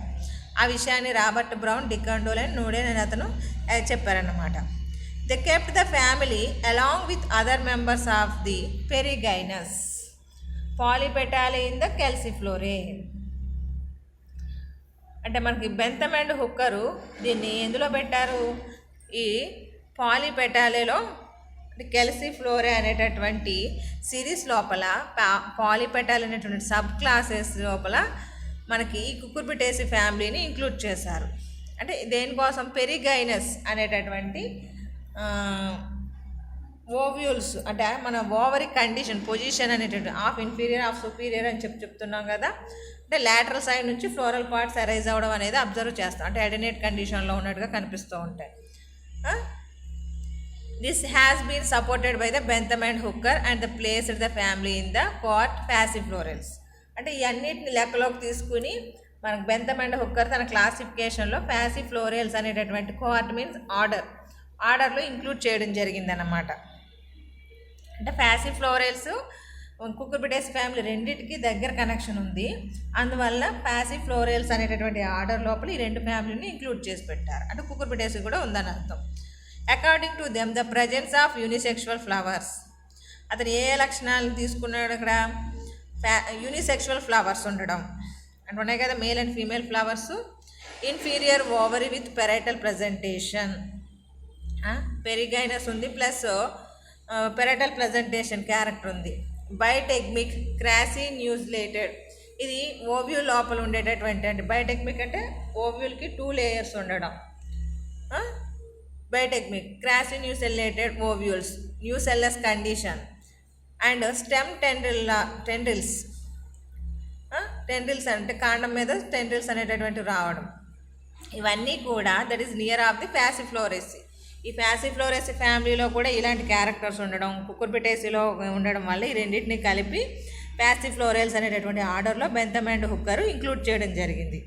ఆ విషయాన్ని Robert Brown, de Candolle and Naudin అని అతను చెప్పారన్నమాట. They kept the family along with other members of the perigynous Polypetalae in the Calyciflorae. అంటే మనకి బెంథమ్ అండ్ హుక్కరు దీన్ని ఎందులో పెట్టారు, ఈ పాలిపెటాలేలో కెల్సిఫ్లోరే అనేటటువంటి సిరీస్ లోపల పాలిపెటాల్ అనేటువంటి సబ్ క్లాసెస్ లోపల మనకి ఈ కుకుర్బిటేసి ఫ్యామిలీని ఇంక్లూడ్ చేశారు. అంటే దేనికోసం, పెరిగైనస్ అనేటటువంటి ఓవ్యూల్స్ అంటే మన ఓవరీ కండిషన్ పొజిషన్ అనేటువంటి ఆఫ్ ఇన్ఫీరియర్ ఆఫ్ సుపీరియర్ అని చెప్తున్నాం కదా, అంటే లాటరల్ సైడ్ నుంచి ఫ్లోరల్ పార్ట్స్ అరైజ్ అవ్వడం అనేది అబ్జర్వ్ చేస్తాం. అంటే అడినేట్ కండిషన్లో ఉన్నట్టుగా కనిపిస్తూ ఉంటాయి. This has been supported by the Bentham and Hooker and the placed the family in the cohort Passiflorales. అంటే ఈ అన్నిటిని లెక్కలోకి తీసుకుని మనకు బెంథమ్ అండ్ హుక్కర్ తన క్లాసిఫికేషన్లో ప్యాసిఫ్లోరల్స్ అనేటటువంటి కోర్ట్ మీన్స్ ఆర్డర్, ఆర్డర్లో ఇంక్లూడ్ చేయడం జరిగిందన్నమాట. అంటే పాసిఫ్లోరేల్స్ కుకుర్బిటేసి ఫ్యామిలీ రెండింటికి దగ్గర కనెక్షన్ ఉంది. అందువల్ల పాసిఫ్లోరేల్స్ అనేటటువంటి ఆర్డర్ లోపల ఈ రెండు ఫ్యామిలీని ఇంక్లూడ్ చేసి పెట్టారు. అంటే కుకుర్బిటేసి కూడా ఉందని అర్థం. According to them the presence of unisexual flowers. అతను ఏ లక్షణాలను తీసుకున్నాడు అక్కడ? యూనిసెక్షువల్ ఫ్లవర్స్ ఉండడం అంటే ఉన్నాయి కదా, male and female flowers. Inferior ovary with parietal presentation, perigynous ఉంది ప్లస్ పెరైటల్ ప్రజెంటేషన్ క్యారెక్టర్ ఉంది. బయోటెక్మిక్ క్రాసీ న్యూజ్లేటెడ్, ఇది ఓవ్యూల్ లోపల ఉండేటటువంటి అంటే బయోటెక్మిక్ అంటే ఓవ్యూల్కి 2 లేయర్స్ ఉండడం. Bitegmic crassinucellate ovules, nucellus condition and stem tendrils అంటే కాండం మీద టెండ్రిల్స్ అనేటటువంటి రావడం. ఇవన్నీ కూడా that is near of the Passifloraceae. ఈ పాసిఫ్లోరేసి ఫ్యామిలీలో కూడా ఇలాంటి క్యారెక్టర్స్ ఉండడం, కుకుర్బిటేసిలో ఉండడం వల్ల ఈ రెండింటిని కలిపి పాసిఫ్లోరేల్స్ అనేటటువంటి ఆర్డర్లో బెంథమ్ అండ్ హుక్కర్ ఇంక్లూడ్ చేయడం జరిగింది.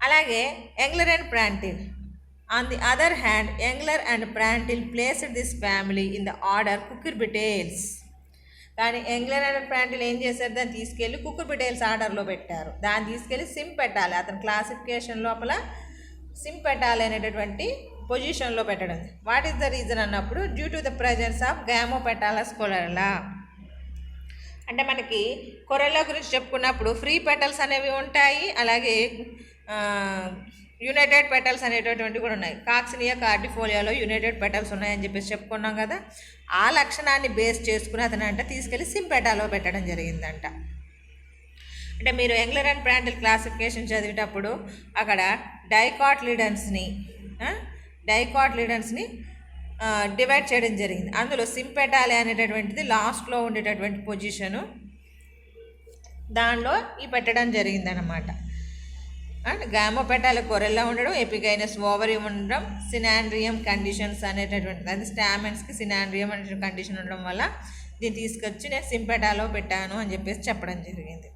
అలాగే Engler and Prantl. On the other hand Engler and Prantl placed this family in the order Cucurbitales. కానీ ఎంగ్లర్ అండ్ ప్రాంటిల్ ఏం చేశారు? దాన్ని తీసుకెళ్ళి కుకుర్బిటేల్స్ ఆర్డర్లో పెట్టారు. దాన్ని తీసుకెళ్ళి సిమ్ పెట్టాలి, అతని క్లాసిఫికేషన్ లోపల సిమ్ పెట్టాలి అనేటటువంటి పొజిషన్లో పెట్టడం. వాట్ ఈస్ ద రీజన్ అన్నప్పుడు due to the presence of gamopetalous corolla. అంటే మనకి కొరెల్లా గురించి చెప్పుకున్నప్పుడు ఫ్రీ పెటల్స్ అనేవి ఉంటాయి, అలాగే యునైటెడ్ పెటల్స్ అనేటటువంటి కూడా ఉన్నాయి. కాక్సినియా కార్డిఫోలియాలో యునైటెడ్ పెటల్స్ ఉన్నాయని చెప్పేసి చెప్పుకున్నాం కదా. ఆ లక్షణాన్ని బేస్ చేసుకుని అతనంట తీసుకెళ్ళి సింపెటాలో పెట్టడం జరిగిందంట. అంటే మీరు ఎంగ్లర్ అండ్ ప్రాంటిల్ క్లాసిఫికేషన్ చదివేటప్పుడు అక్కడ డైకాట్లిడన్స్ని డివైడ్ చేయడం జరిగింది. అందులో సింపెటాలే అనేటటువంటిది లాస్ట్లో ఉండేటటువంటి పొజిషను, దానిలో ఈ పెట్టడం జరిగిందనమాట. అండ్ గామోపెటాల కొరెల్లా ఉండడం, ఎపిగైనస్ ఓవరీ ఉండడం, సినాండ్రియం కండిషన్స్ అనేటటువంటిది, అది స్టామెన్స్కి సినాండ్రియం అనే కండిషన్ ఉండడం వల్ల దీన్ని తీసుకొచ్చి నేను సింపెటాలో పెట్టాను అని చెప్పేసి చెప్పడం జరిగింది.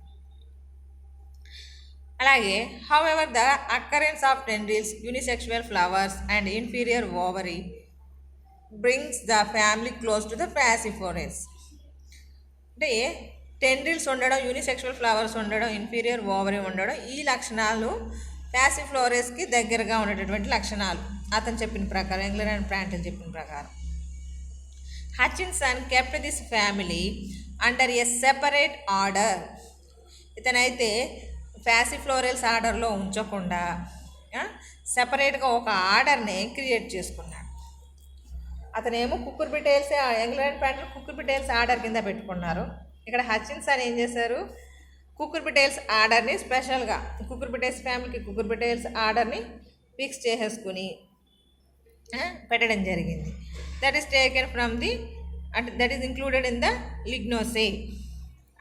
అలాగే however the occurrence of tendrils, unisexual flowers and inferior ovary brings the family close to the Passiflorales. అంటే టెండ్రిల్స్ ఉండడం, యూనిసెక్షువల్ ఫ్లవర్స్ ఉండడం, ఇన్ఫీరియర్ ఓవరీ ఉండడం, ఈ లక్షణాలు పాసిఫ్లోరేస్కి దగ్గరగా ఉండేటటువంటి లక్షణాలు అతను చెప్పిన ప్రకారం, ఎంగ్లర్ అండ్ ప్రాంటిల్ చెప్పిన ప్రకారం. Hutchinson kept this family under a separate order. ఇతనైతే పాసిఫ్లోరేల్స్ ఆర్డర్లో ఉంచకుండా సెపరేట్గా ఒక ఆర్డర్ని క్రియేట్ చేసుకున్నాడు. అతనేమో కుకుర్బిటేల్స్, ఎంగ్లర్ అండ్ ప్రాంటిల్ కుకుర్బిటేల్స్ ఆర్డర్ కింద పెట్టుకున్నారు. ఇక్కడ హచిన్సన్ ఏం చేశారు? కుకుర్బిటేల్స్ ఆర్డర్ని స్పెషల్గా కుకుర్బిటేల్స్ ఫ్యామిలీకి కుకుర్బిటేల్స్ ఆర్డర్ని ఫిక్స్ చేసేసుకుని పెట్టడం జరిగింది. That is taken from the, అంటే that is included in the Lignosae.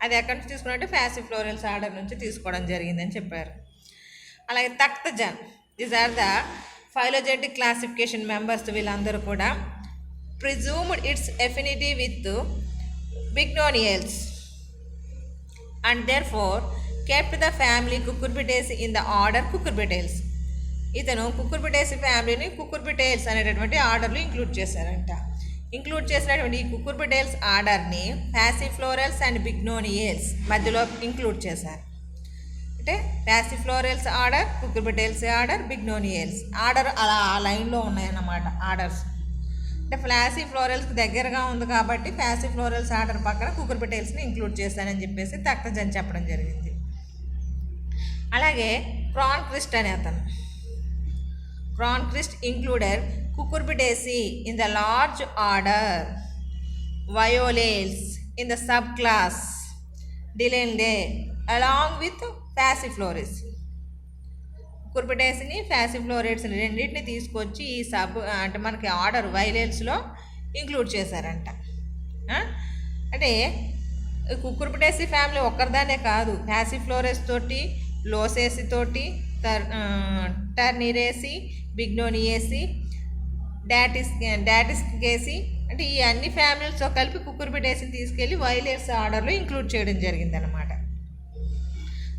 అది ఎక్కడి నుంచి తీసుకున్నట్టు పాసిఫ్లోరేల్స్ ఆర్డర్ నుంచి తీసుకోవడం జరిగిందని చెప్పారు. అలాగే Takhtajan, these are the phylogenetic classification members. వీళ్ళందరూ కూడా presumed its affinity with bignoniales and therefore kept the family Cucurbitaceae in the order Cucurbitales. ఇతను కుకుర్బిటేసి ఫ్యామిలీని కుకుర్బిటేల్స్ అనేటటువంటి ఆర్డర్లో ఇంక్లూడ్ చేశారంట. ఇంక్లూడ్ చేసినటువంటి ఈ కుకుర్బిటేల్స్ ఆర్డర్ని పాసిఫ్లోరల్స్ అండ్ బిగ్నోనియల్స్ మధ్యలో ఇంక్లూడ్ చేశారు. అంటే పాసిఫ్లోరల్స్ ఆర్డర్, కుకుర్బిటేల్స్ ఆర్డర్, బిగ్నోనియల్స్ ఆర్డర్ అలా ఆ లైన్లో ఉన్నాయన్నమాట ఆర్డర్స్. అంటే పాసిఫ్లోరల్స్కి దగ్గరగా ఉంది కాబట్టి పాసిఫ్లోరల్స్ ఆర్డర్ పక్కన కుకుర్బిటేల్స్ని ఇంక్లూడ్ చేశానని చెప్పేసి తక్తజన్ చెప్పడం జరిగింది. అలాగే క్రాన్క్రిస్ట్ అనే అతను, Cronquist included Cucurbitaceae in the large order, Violales in the subclass Dilleniidae along with Passifloraceae. కుకుర్బిటేసిని పాసిఫ్లోరేట్స్ని రెండింటిని తీసుకొచ్చి ఈ అంటే మనకి ఆర్డర్ వైలేల్స్లో ఇంక్లూడ్ చేశారంట. అంటే కుకుర్బిటేసి ఫ్యామిలీ ఒక్కరిదానే కాదు, పాసిఫ్లోరెస్ తోటి, లోసేసి తోటి, టర్నిరేసి, బిగ్నోనియేసి, డాటిస్కేసి, అంటే ఈ అన్ని ఫ్యామిలీస్తో కలిపి కుకుర్బిటేసిని తీసుకెళ్ళి వైలేల్స్ ఆర్డర్లో ఇంక్లూడ్ చేయడం జరిగిందనమాట.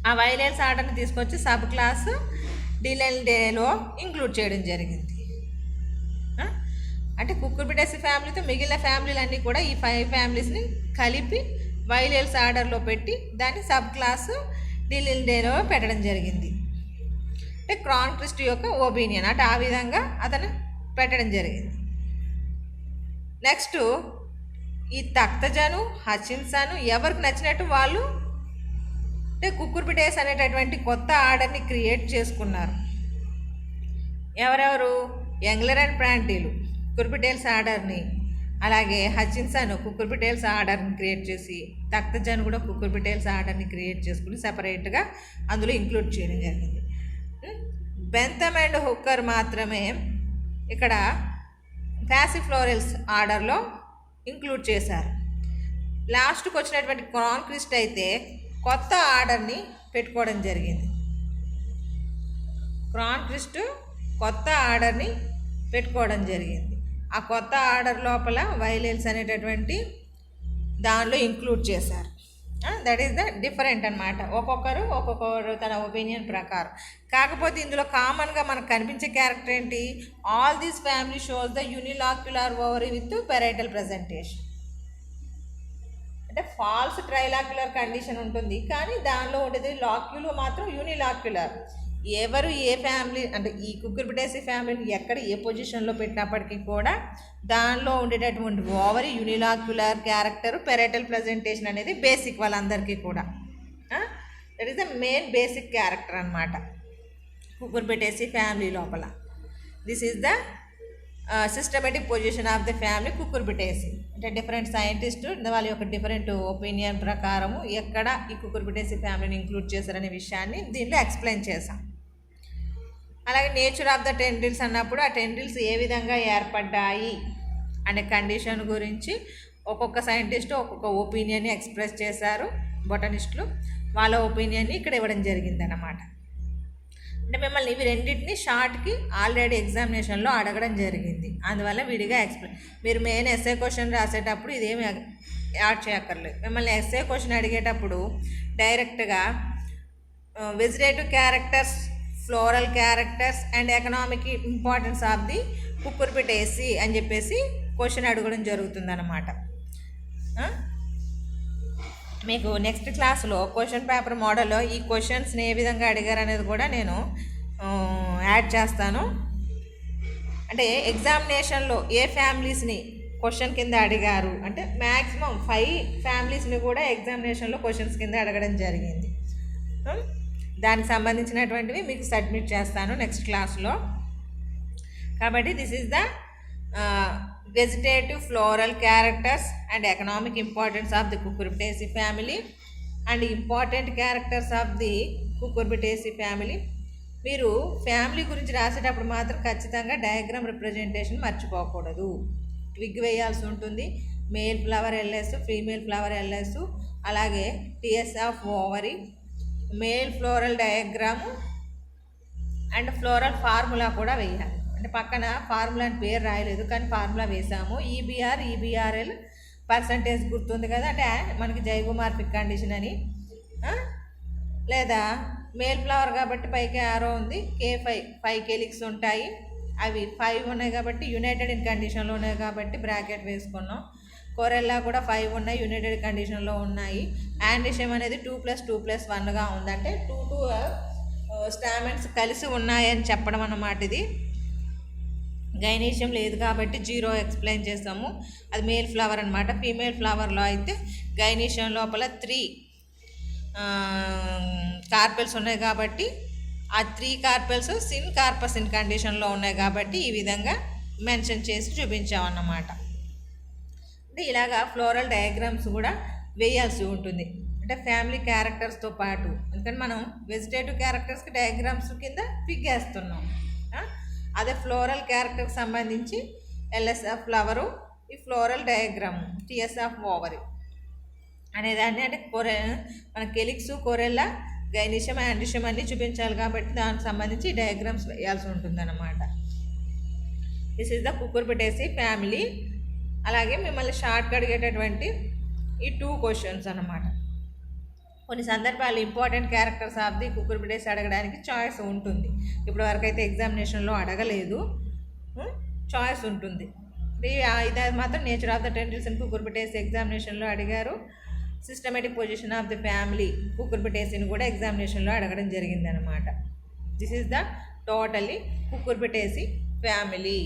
ఆ వైలేల్స్ ఆర్డర్ని తీసుకొచ్చి సబ్ క్లాస్ డిలెండేలో ఇంక్లూడ్ చేయడం జరిగింది. అంటే కుకుర్బిటేసి ఫ్యామిలీతో మిగిలిన ఫ్యామిలీలన్నీ కూడా ఈ 5 ఫ్యామిలీస్ని కలిపి వైలేల్స్ ఆర్డర్లో పెట్టి దాన్ని సబ్ క్లాసు డిలిండేలో పెట్టడం జరిగింది. అంటే క్రాన్క్రిస్ట్ యొక్క ఒపీనియన్ అంటే ఆ విధంగా అతను పెట్టడం జరిగింది. నెక్స్ట్ ఈ తఖ్తజను హచిన్సన్ ఎవరికి నచ్చినట్టు వాళ్ళు అంటే కుకుర్బిటేస్ అనేటటువంటి కొత్త ఆర్డర్ని క్రియేట్ చేసుకున్నారు. ఎవరెవరు? యంగ్లర్ అండ్ ప్రాంటీలు కుకుర్బిటేల్స్ ఆర్డర్ని, అలాగే హచిన్సన్ కుకుర్బిటేల్స్ ఆర్డర్ని క్రియేట్ చేసి తఖ్తజన్ కూడా కుకుర్బిటేల్స్ ఆర్డర్ని క్రియేట్ చేసుకుని సపరేట్గా అందులో ఇంక్లూడ్ చేయడం జరిగింది. బెంథమ్ అండ్ హుక్కర్ మాత్రమే ఇక్కడ ప్యాసిఫ్లోరల్స్ ఆర్డర్లో ఇంక్లూడ్ చేశారు. లాస్ట్కి వచ్చినటువంటి క్రాన్క్రిస్ట్ అయితే కొత్త ఆర్డర్ని పెట్టుకోవడం జరిగింది. క్రాన్క్రిస్ట్ కొత్త ఆర్డర్ని పెట్టుకోవడం జరిగింది. ఆ కొత్త ఆర్డర్ లోపల వైలేల్స్ అనేటటువంటి దానిలో ఇంక్లూడ్ చేశారు. దట్ ఈస్ ద డిఫరెంట్ అనమాట. ఒక్కొక్కరు తన ఒపీనియన్ ప్రకారం. కాకపోతే ఇందులో కామన్గా మనకు కనిపించే క్యారెక్టర్ ఏంటి? All these family shows the unilocular ovary with parietal presentation. అంటే ఫాల్స్ ట్రైలాక్యులర్ కండిషన్ ఉంటుంది, కానీ దానిలో ఉండేది లాక్యులో మాత్రం యూనిలాక్యులర్. ఎవరు ఏ ఫ్యామిలీ అంటే ఈ కుకుర్బిటేసి ఫ్యామిలీని ఎక్కడ ఏ పొజిషన్లో పెట్టినప్పటికీ కూడా దానిలో ఉండేటటువంటి ఓవరీ యూనిలాక్యులర్ క్యారెక్టర్ పెరైటల్ ప్రజెంటేషన్ అనేది బేసిక్ వాళ్ళందరికీ కూడా. That is the main basic character అనమాట కుకుర్బిటేసి ఫ్యామిలీ లోపల. This is the systematic position of the family Cucurbitaceae. అంటే డిఫరెంట్ సైంటిస్ట్ వాళ్ళ యొక్క డిఫరెంట్ ఒపీనియన్ ప్రకారము ఎక్కడ ఈ కుకుర్బిటేసి ఫ్యామిలీని ఇంక్లూడ్ చేశారనే విషయాన్ని దీనిలో ఎక్స్ప్లెయిన్ చేశాం. అలాగే నేచర్ ఆఫ్ ద టెండిల్స్ అన్నప్పుడు ఆ టెండిల్స్ ఏ విధంగా ఏర్పడ్డాయి అనే కండిషన్ గురించి ఒక్కొక్క సైంటిస్టు ఒక్కొక్క ఒపీనియన్ని ఎక్స్ప్రెస్ చేశారు. బొటనిస్టులు వాళ్ళ ఒపీనియన్ని ఇక్కడ ఇవ్వడం జరిగిందన్నమాట. అంటే మిమ్మల్ని ఇవి రెండింటిని షార్ట్కి ఆల్రెడీ ఎగ్జామినేషన్లో అడగడం జరిగింది, అందువల్ల విడిగా మీరు మెయిన్ ఎస్ఏ క్వశ్చన్ రాసేటప్పుడు ఇదేమి యాడ్ చేయక్కర్లేదు. మిమ్మల్ని ఎస్ఏ క్వశ్చన్ అడిగేటప్పుడు డైరెక్ట్గా vegetative characters, floral characters and economic importance of the Cucurbitaceae అని చెప్పేసి క్వశ్చన్ అడగడం జరుగుతుందన్నమాట. మీకు నెక్స్ట్ క్లాస్లో క్వశ్చన్ పేపర్ మోడల్లో ఈ క్వశ్చన్స్ని ఏ విధంగా అడిగారు అనేది కూడా నేను యాడ్ చేస్తాను. అంటే ఎగ్జామినేషన్లో ఏ ఫ్యామిలీస్ని క్వశ్చన్ కింద అడిగారు అంటే మ్యాక్సిమం 5 ఫ్యామిలీస్ని కూడా ఎగ్జామినేషన్లో క్వశ్చన్స్ కింద అడగడం జరిగింది. దానికి సంబంధించినటువంటివి మీకు సబ్మిట్ చేస్తాను నెక్స్ట్ క్లాస్లో. కాబట్టి this is the vegetative floral characters and economic importance of the Cucurbitaceae family and important characters of the Cucurbitaceae family. మీరు ఫ్యామిలీ గురించి రాసేటప్పుడు మాత్రం ఖచ్చితంగా డయాగ్రామ్ రిప్రజెంటేషన్ మర్చిపోకూడదు. ట్విగ్ వేయాల్సి ఉంటుంది, male flower LS, female flower LS, అలాగే TS of ovary, male floral diagram and floral formula కూడా వేయాలి. అంటే పక్కన ఫార్ములా అని పేరు రాయలేదు కానీ ఫార్ములా వేసాము. ఈబీఆర్ఎల్ పర్సంటేజ్ గుర్తుంది కదా, అంటే మనకి జైగోమార్ఫిక్ కండిషన్ అని. లేదా మేల్ ఫ్లవర్ కాబట్టి పైకి ఆరో ఉంది, K5 కెలిక్స్ ఉంటాయి, అవి 5 ఉన్నాయి కాబట్టి యునైటెడ్ ఇన్ కండిషన్లో ఉన్నాయి కాబట్టి బ్రాకెట్ వేసుకున్నాం. కొరెల్లా కూడా 5 ఉన్నాయి, యునైటెడ్ కండిషన్లో ఉన్నాయి. యాండిషియం అనేది 2+2+1గా ఉందంటే 2 స్టామెంట్స్ కలిసి ఉన్నాయని చెప్పడం అన్నమాట. ఇది గైనీషియం లేదు కాబట్టి 0 ఎక్స్ప్లెయిన్ చేస్తాము, అది మేల్ ఫ్లవర్ అనమాట. ఫీమేల్ ఫ్లవర్లో అయితే గైనీషియం లోపల 3 కార్పెల్స్ ఉన్నాయి కాబట్టి ఆ 3 కార్పెల్స్ సిన్ కార్పసిన్ కండిషన్లో ఉన్నాయి కాబట్టి ఈ విధంగా మెన్షన్ చేసి చూపించామన్నమాట. అంటే ఇలాగా ఫ్లోరల్ డయాగ్రామ్స్ కూడా వేయాల్సి ఉంటుంది అంటే ఫ్యామిలీ క్యారెక్టర్స్తో పాటు. ఎందుకంటే మనం వెజిటేటివ్ క్యారెక్టర్స్కి డయాగ్రామ్స్ కింద పిక్ వేస్తున్నాం. అదే ఫ్లోరల్ క్యారెక్టర్కి సంబంధించి ఎల్ఎస్ ఆఫ్ ఫ్లవరు, ఈ floral diagram TS of ovary అనేదాన్ని అంటే మన కెలిక్స్, కొరెల్లా, గైనీషియం, యాండిషియం అన్నీ చూపించాలి కాబట్టి దానికి సంబంధించి డయాగ్రామ్స్ వేయాల్సి ఉంటుంది అన్నమాట. This is the Cucurbitaceae family. అలాగే మిమ్మల్ని షార్ట్గా అడిగేటటువంటి ఈ 2 క్వశ్చన్స్ అన్నమాట. కొన్ని సందర్భాలు important characters of the Cucurbitaceae అడగడానికి చాయిస్ ఉంటుంది. ఇప్పటి వరకు అయితే ఎగ్జామినేషన్లో అడగలేదు, చాయిస్ ఉంటుంది. ఇది మాత్రం nature of the tendrils in Cucurbitaceae ఎగ్జామినేషన్లో అడిగారు. Systematic position of the family కుకుర్బిటేసిని కూడా ఎగ్జామినేషన్లో అడగడం జరిగిందనమాట. This is the totally Cucurbitaceae family.